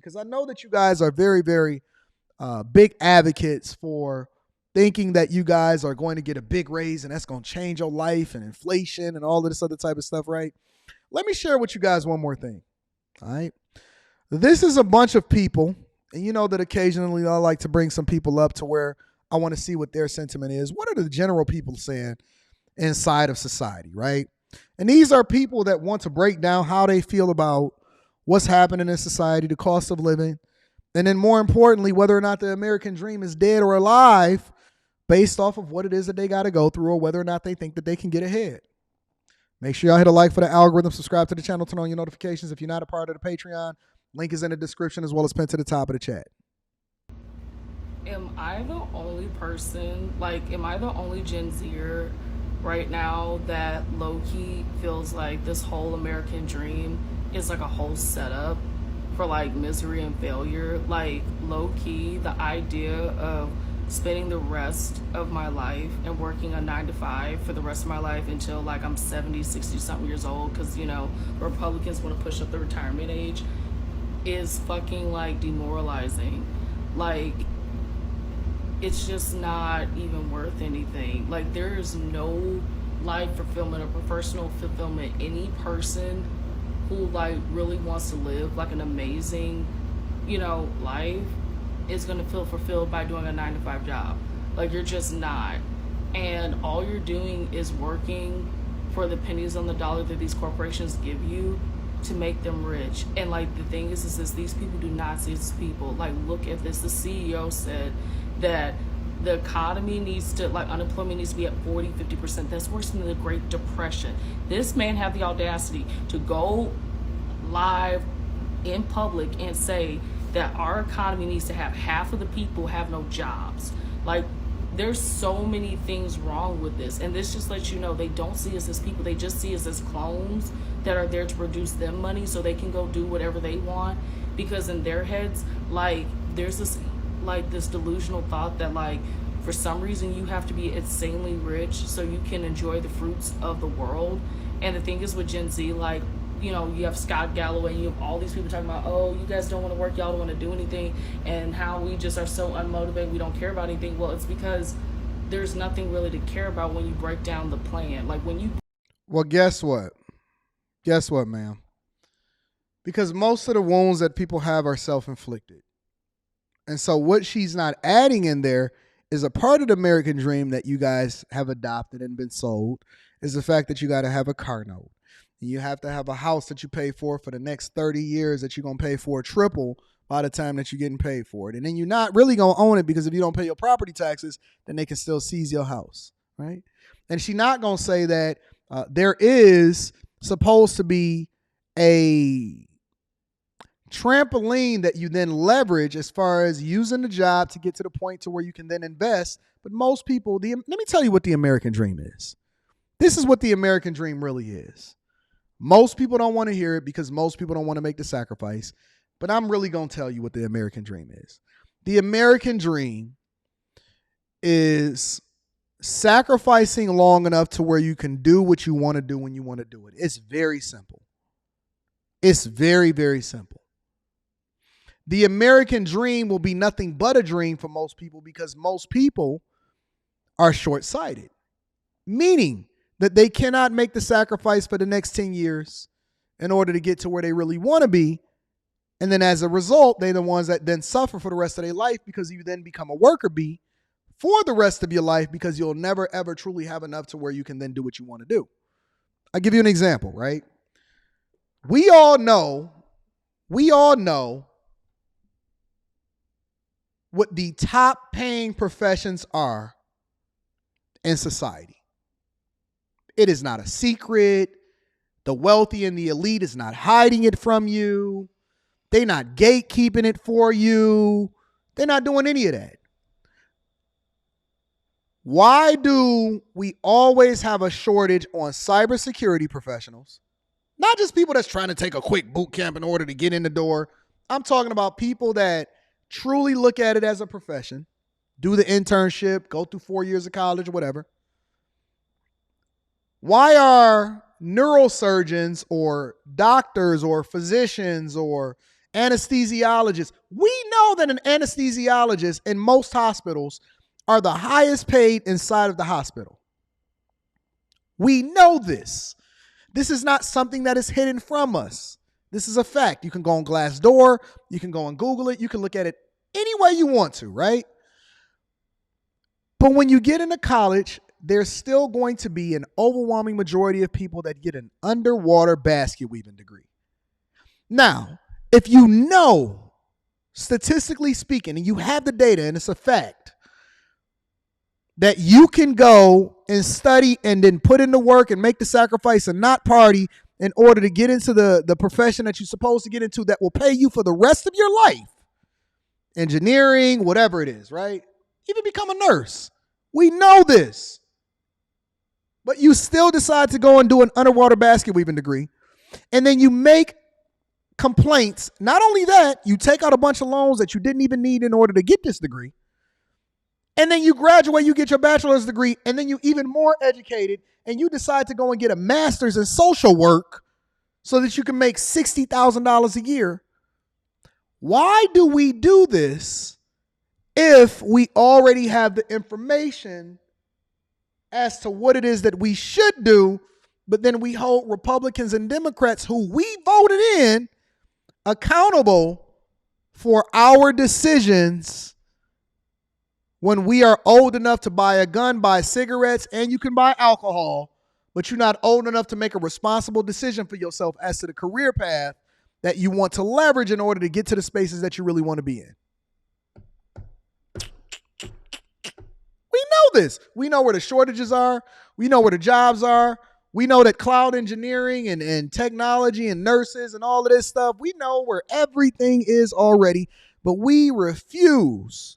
because I know that you guys are very, very big advocates for thinking that you guys are going to get a big raise and that's going to change your life and inflation and all of this other type of stuff, right? Let me share with you guys one more thing. All right. This is a bunch of people, and you know that occasionally I like to bring some people up to where I want to see what their sentiment is. What are the general people saying inside of society, right? And these are people that want to break down how they feel about what's happening in society, the cost of living, and then more importantly, whether or not the American dream is dead or alive based off of what it is that they got to go through or whether or not they think that they can get ahead. Make sure y'all hit a like for the algorithm, subscribe to the channel, turn on your notifications. If you're not a part of the Patreon, link is in the description as well as pinned to the top of the chat. Am I the only person, am I the only Gen Zer right now that low-key feels like this whole American dream is like a whole setup for like misery and failure? Like, low-key, the idea of spending the rest of my life and working a 9 to 5 for the rest of my life until like I'm 70, 60 something years old, because Republicans want to push up the retirement age, is fucking like demoralizing. Like, it's just not even worth anything. Like, there is no life fulfillment or professional fulfillment. Any person who like really wants to live like an amazing, life is going to feel fulfilled by doing a 9 to 5 job. Like, you're just not. And all you're doing is working for the pennies on the dollar that these corporations give you to make them rich. And like, the thing is this, these people do not see these people. Like, look at this. The CEO said that the economy needs to, unemployment needs to be at 40-50%. That's worse than the Great Depression. This man had the audacity to go live in public and say that our economy needs to have half of the people have no jobs. Like, there's so many things wrong with this, and this just lets you know they don't see us as people. They just see us as clones that are there to produce them money so they can go do whatever they want, because in their heads, like, there's this delusional thought that like for some reason you have to be insanely rich so you can enjoy the fruits of the world. And the thing is with Gen Z, like, you have Scott Galloway, and you have all these people talking about, oh, you guys don't want to work, y'all don't want to do anything, and how we just are so unmotivated, we don't care about anything. Well, it's because there's nothing really to care about when you break down the plan. Like, when you... Well, guess what? Guess what, ma'am? Because most of the wounds that people have are self-inflicted. And so what she's not adding in there is a part of the American dream that you guys have adopted and been sold, is the fact that you got to have a car note. And you have to have a house that you pay for the next 30 years that you're going to pay for triple by the time that you're getting paid for it. And then you're not really going to own it, because if you don't pay your property taxes, then they can still seize your house, right? And she's not going to say that there is supposed to be a trampoline that you then leverage as far as using the job to get to the point to where you can then invest. But most people, let me tell you what the American dream is. This is what the American dream really is. Most people don't want to hear it because most people don't want to make the sacrifice. But I'm really going to tell you what the American dream is. The American dream is sacrificing long enough to where you can do what you want to do when you want to do it. It's very simple. It's very, very simple. The American dream will be nothing but a dream for most people because most people are short-sighted, meaning that they cannot make the sacrifice for the next 10 years in order to get to where they really want to be. And then as a result, they're the ones that then suffer for the rest of their life, because you then become a worker bee for the rest of your life, because you'll never, ever truly have enough to where you can then do what you want to do. I'll give you an example, right? We all know what the top paying professions are in society. It is not a secret. The wealthy and the elite is not hiding it from you. They're not gatekeeping it for you. They're not doing any of that. Why do we always have a shortage on cybersecurity professionals? Not just people that's trying to take a quick boot camp in order to get in the door. I'm talking about people that truly look at it as a profession, do the internship, go through 4 years of college or whatever. Why are neurosurgeons or doctors or physicians or Anesthesiologists. We know that an anesthesiologist in most hospitals are the highest paid inside of the hospital. We know this. This is not something that is hidden from us. This is a fact. You can go on Glassdoor. You can go and Google it. You can look at it any way you want to, right? But when you get into college, there's still going to be an overwhelming majority of people that get an underwater basket weaving degree. Now, if you know, statistically speaking, and you have the data, and it's a fact, that you can go and study and then put in the work and make the sacrifice and not party in order to get into the profession that you're supposed to get into that will pay you for the rest of your life, engineering, whatever it is, right? Even become a nurse. We know this. But you still decide to go and do an underwater basket weaving degree, and then you make complaints. Not only that, you take out a bunch of loans that you didn't even need in order to get this degree. And then you graduate, you get your bachelor's degree, and then you even more educated, and you decide to go and get a master's in social work so that you can make $60,000 a year. Why do we do this if we already have the information as to what it is that we should do, but then we hold Republicans and Democrats who we voted in accountable for our decisions when we are old enough to buy a gun, buy cigarettes, and you can buy alcohol, but you're not old enough to make a responsible decision for yourself as to the career path that you want to leverage in order to get to the spaces that you really want to be in. We know this. We know where the shortages are. We know where the jobs are. We know that cloud engineering and technology and nurses and all of this stuff, we know where everything is already, but we refuse,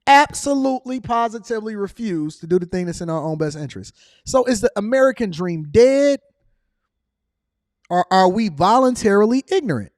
absolutely, positively refuse to do the thing that's in our own best interest. So is the American dream dead, or are we voluntarily ignorant?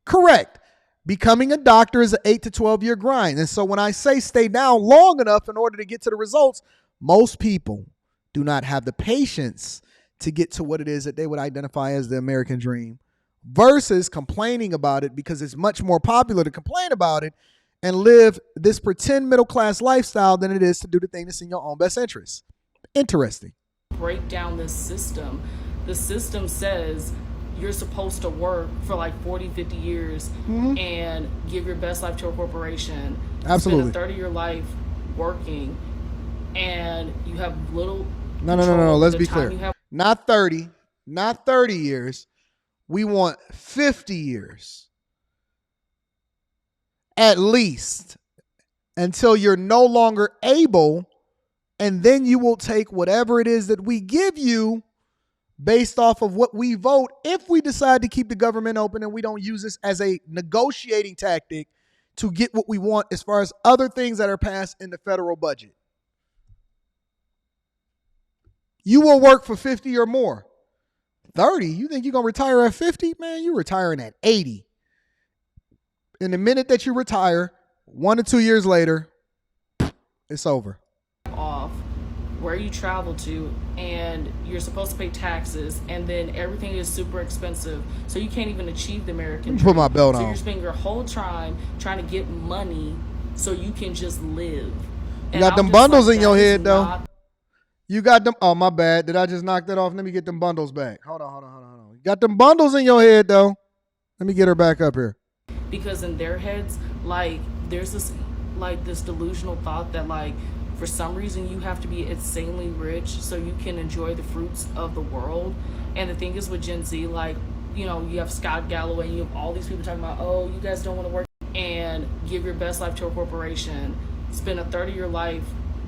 Correct. Becoming a doctor is an 8 to 12 year grind. And so when I say stay down long enough in order to get to the results, most people do not have the patience to get to what it is that they would identify as the American dream versus complaining about it, because it's much more popular to complain about it and live this pretend middle class lifestyle than it is to do the thing that's in your own best interest. Interesting. Break down this system. The system says you're supposed to work for like 40, 50 years and give your best life to a corporation. Absolutely. Spend a third of your life working, and you have little. No. Let's be clear. Not 30 years. We want 50 years. At least, until you're no longer able, and then you will take whatever it is that we give you based off of what we vote, if we decide to keep the government open and we don't use this as a negotiating tactic to get what we want as far as other things that are passed in the federal budget. You will work for 50 or more. 30, you think you're going to retire at 50? Man, you're retiring at 80. In the minute that you retire, 1 to 2 years later, it's over. Off where you travel to, and you're supposed to pay taxes, and then everything is super expensive, so you can't even achieve the American dream. Put my belt on. So you're spending your whole time trying to get money so you can just live. You got them bundles in your head, though. You got them. Oh, my bad. Did I just knock that off? Let me get them bundles back. Hold on. You got them bundles in your head, though. Let me get her back up here. Because in their heads, like, there's this delusional thought that, like, for some reason you have to be insanely rich so you can enjoy the fruits of the world. And the thing is with Gen Z, like, you know, you have Scott Galloway, you have all these people talking about, oh, you guys don't want to work and give your best life to a corporation, spend a third of your life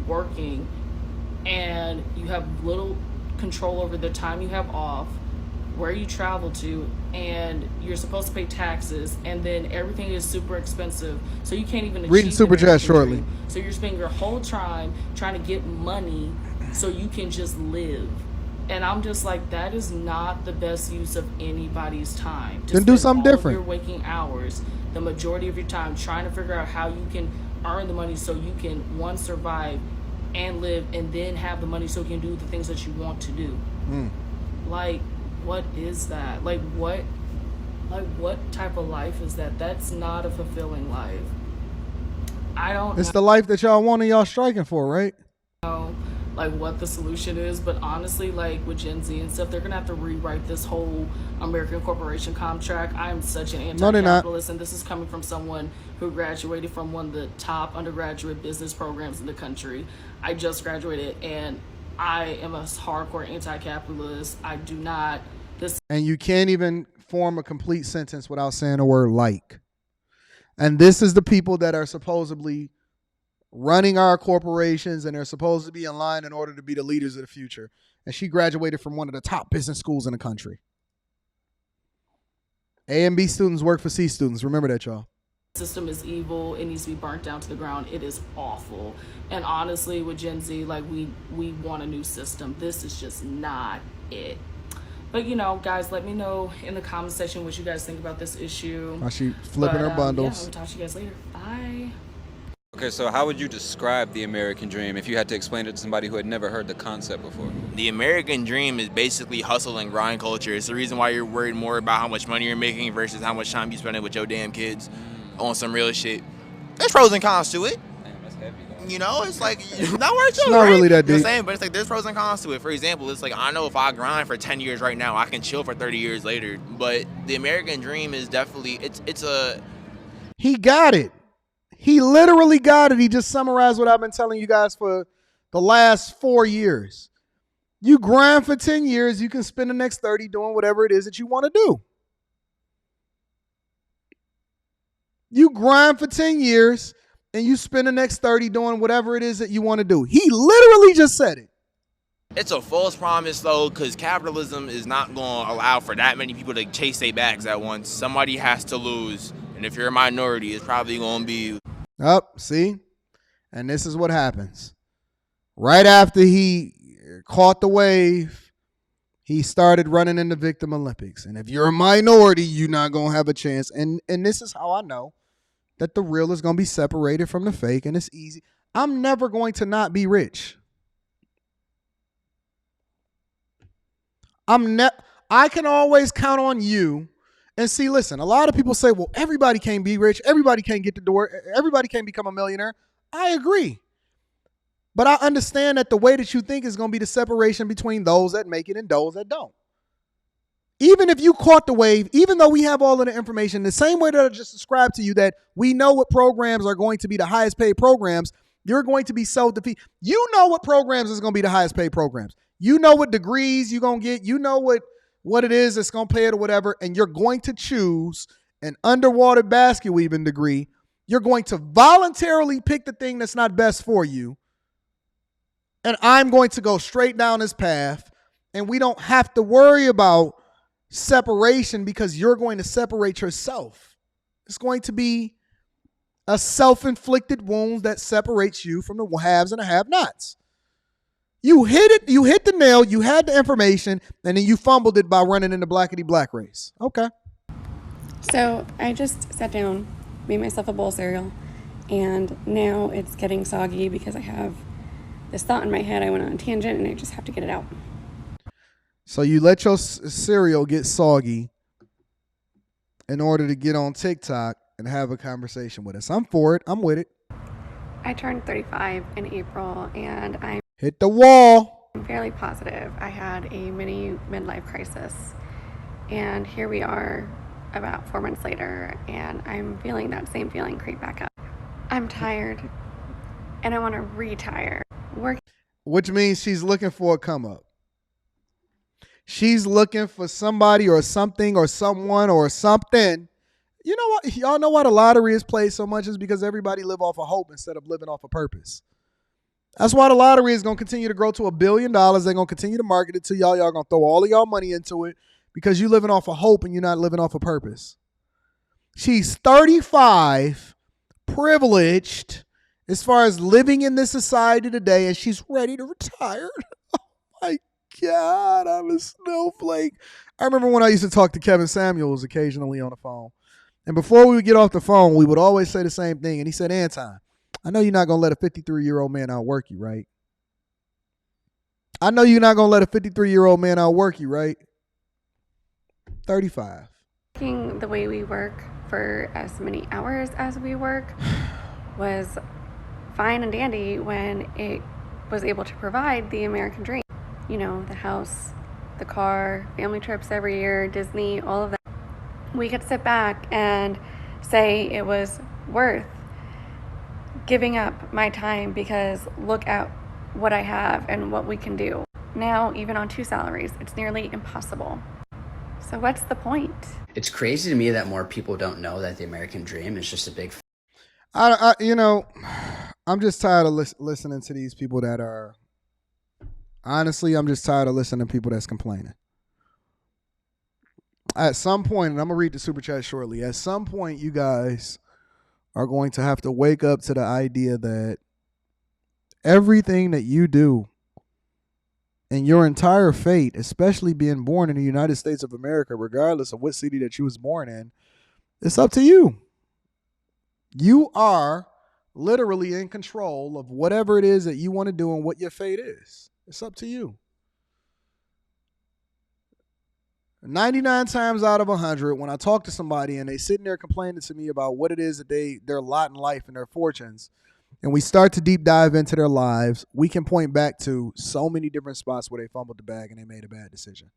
working, and you have little control over the time you have off, where you travel to, and you're supposed to pay taxes, and then everything is super expensive, so you can't even achieve reading super chat shortly. So you're spending your whole time trying to get money so you can just live. And I'm just like, that is not the best use of anybody's time. Then do something different. Your waking hours, the majority of your time, trying to figure out how you can earn the money so you can, one, survive and live, and then have the money so you can do the things that you want to do. Like, what is that? Like, what Like, what type of life is that? That's not a fulfilling life. I don't It's the life that y'all want and y'all striking for, right? know like what the solution is, but honestly, like with Gen Z and stuff, they're gonna have to rewrite this whole American corporation contract. I am such an No, they're not. anti-capitalist, and this is coming from someone who graduated from one of the top undergraduate business programs in the country. I just graduated, and I am a hardcore anti-capitalist. I do not. This And you can't even form a complete sentence without saying the word like. And this is the people that are supposedly running our corporations, and they're supposed to be in line in order to be the leaders of the future. And she graduated from one of the top business schools in the country. A and B students work for C students. Remember that, y'all. system is evil. It needs to be burnt down to the ground. It is awful. And honestly, with Gen Z, like we want a new system. This is just not it. But guys, let me know in the comment section what you guys think about this issue. While she flipping her bundles. Yeah, I'll talk to you guys later. Bye. Okay, so how would you describe the American dream if you had to explain it to somebody who had never heard the concept before? The American dream is basically hustle and grind culture. It's the reason why you're worried more about how much money you're making versus how much time you spending with your damn kids on some real shit. There's pros and cons to it. Damn, that's heavy, though. It's like not worth it. Not right? really that You know deep. what I'm saying, but it's like there's pros and cons to it. For example, it's like I know if I grind for 10 years right now, I can chill for 30 years later. But the American dream is definitely He got it. He literally got it. He just summarized what I've been telling you guys for the last 4 years. You grind for 10 years, you can spend the next 30 doing whatever it is that you want to do. You grind for 10 years and you spend the next 30 doing whatever it is that you want to do. He literally just said it. It's a false promise though, because capitalism is not going to allow for that many people to chase their bags at once. Somebody has to lose, and if you're a minority, it's probably going to be you. See? And this is what happens. Right after he caught the wave, he started running in the Victim Olympics. And if you're a minority, you're not going to have a chance. And this is how I know that the real is going to be separated from the fake, and it's easy. I'm never going to not be rich. I can always count on you. And see, listen, a lot of people say, well, everybody can't be rich. Everybody can't get the door. Everybody can't become a millionaire. I agree. But I understand that the way that you think is going to be the separation between those that make it and those that don't. Even if you caught the wave, even though we have all of the information, the same way that I just described to you that we know what programs are going to be the highest paid programs, you're going to be self-defeated. You know what programs is going to be the highest paid programs. You know what degrees you're going to get. You know what it is that's going to pay it or whatever, and you're going to choose an underwater basket weaving degree. You're going to voluntarily pick the thing that's not best for you, and I'm going to go straight down this path, and we don't have to worry about separation because you're going to separate yourself. It's going to be a self-inflicted wound that separates you from the haves and the have-nots. You hit it, you hit the nail, you had the information, and then you fumbled it by running in the blackety-black race. Okay. So I just sat down, made myself a bowl of cereal, and now it's getting soggy because I have this thought in my head. I went on a tangent, and I just have to get it out. So you let your cereal get soggy in order to get on TikTok and have a conversation with us. I'm for it. I'm with it. I turned 35 in April, and I'm Hit the wall. fairly positive I had a mini midlife crisis. And here we are about 4 months later, and I'm feeling that same feeling creep back up. I'm tired, and I want to retire. Which means she's looking for a come up. She's looking for somebody or something or someone or something. You know what? Y'all know why the lottery is played so much is because everybody live off of hope instead of living off of purpose. That's why the lottery is going to continue to grow to $1 billion. They're going to continue to market it to y'all. Y'all going to throw all of y'all money into it because you're living off of hope and you're not living off of purpose. She's 35, privileged as far as living in this society today, and she's ready to retire. Oh my God, I'm a snowflake. I remember when I used to talk to Kevin Samuels occasionally on the phone. And before we would get off the phone, we would always say the same thing. And he said, Anton, I know you're not going to let a 53-year-old man outwork you, right? I know you're not going to let a 53-year-old man outwork you, right? 35. Working the way we work for as many hours as we work was fine and dandy when it was able to provide the American dream. You know, the house, the car, family trips every year, Disney, all of that. We could sit back and say it was worth giving up my time because look at what I have and what we can do. Now, even on 2 salaries, it's nearly impossible. So what's the point? It's crazy to me that more people don't know that the American dream is just a big. I'm just tired of listening to these people that are. Honestly, I'm just tired of listening to people that's complaining. At some point, and I'm gonna read the super chat shortly. At some point, you guys are going to have to wake up to the idea that everything that you do and your entire fate, especially being born in the United States of America, regardless of what city that you was born in, it's up to you. You are literally in control of whatever it is that you want to do and what your fate is. It's up to you. 99 times out of 100, when I talk to somebody and they sitting there complaining to me about what it is that their lot in life and their fortunes, and we start to deep dive into their lives, we can point back to so many different spots where they fumbled the bag and they made a bad decision.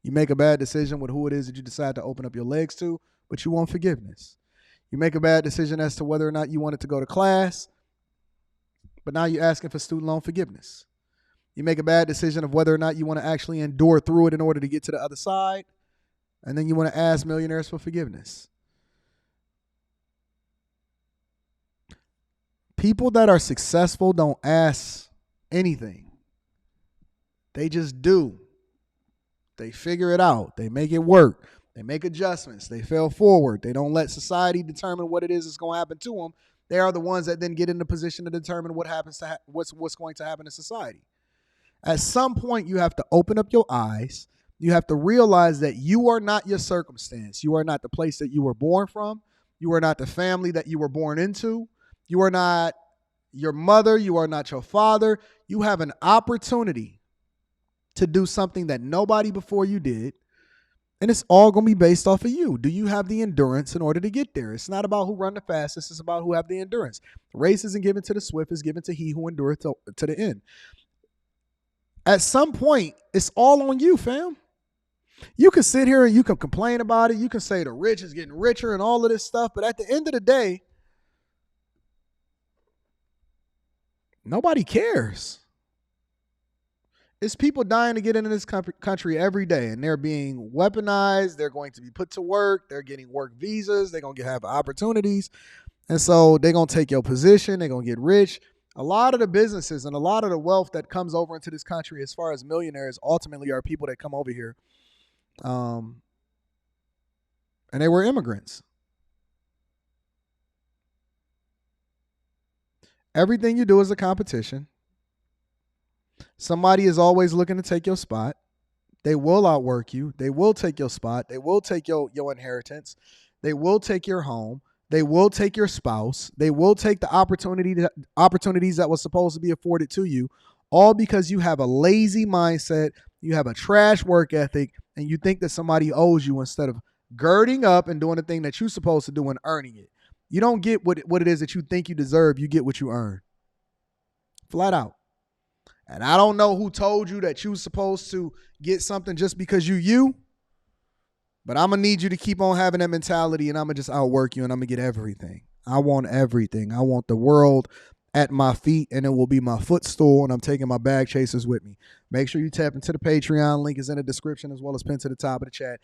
You make a bad decision with who it is that you decide to open up your legs to, but you want forgiveness. You make a bad decision as to whether or not you wanted to go to class, but now you're asking for student loan forgiveness. You make a bad decision of whether or not you want to actually endure through it in order to get to the other side, and then you want to ask millionaires for forgiveness. People that are successful don't ask anything. They just do. They figure it out. They make it work. They make adjustments. They fail forward. They don't let society determine what it is that's going to happen to them. They are the ones that then get in the position to determine what happens to what's going to happen to society. At some point, you have to open up your eyes. You have to realize that you are not your circumstance. You are not the place that you were born from. You are not the family that you were born into. You are not your mother. You are not your father. You have an opportunity to do something that nobody before you did. And it's all going to be based off of you. Do you have the endurance in order to get there? It's not about who run the fastest. It's about who have the endurance. The race isn't given to the swift. It's given to he who endureth to the end. At some point, it's all on you, fam. You can sit here and you can complain about it. You can say the rich is getting richer and all of this stuff. But at the end of the day, nobody cares. It's people dying to get into this country every day, and they're being weaponized. They're going to be put to work. They're getting work visas. They're going to have opportunities. And so they're going to take your position. They're going to get rich. A lot of the businesses and a lot of the wealth that comes over into this country as far as millionaires ultimately are people that come over here. And they were immigrants. Everything you do is a competition. Somebody is always looking to take your spot. They will outwork you. They will take your spot. They will take your inheritance. They will take your home. They will take your spouse. They will take the opportunities that was supposed to be afforded to you, all because you have a lazy mindset, you have a trash work ethic, and you think that somebody owes you instead of girding up and doing the thing that you're supposed to do and earning it. You don't get what it is that you think you deserve. You get what you earn. Flat out. And I don't know who told you that you were supposed to get something just because you, but I'm going to need you to keep on having that mentality, and I'm going to just outwork you, and I'm going to get everything. I want everything. I want the world at my feet, and it will be my footstool, and I'm taking my bag chasers with me. Make sure you tap into the Patreon. Link is in the description as well as pinned to the top of the chat.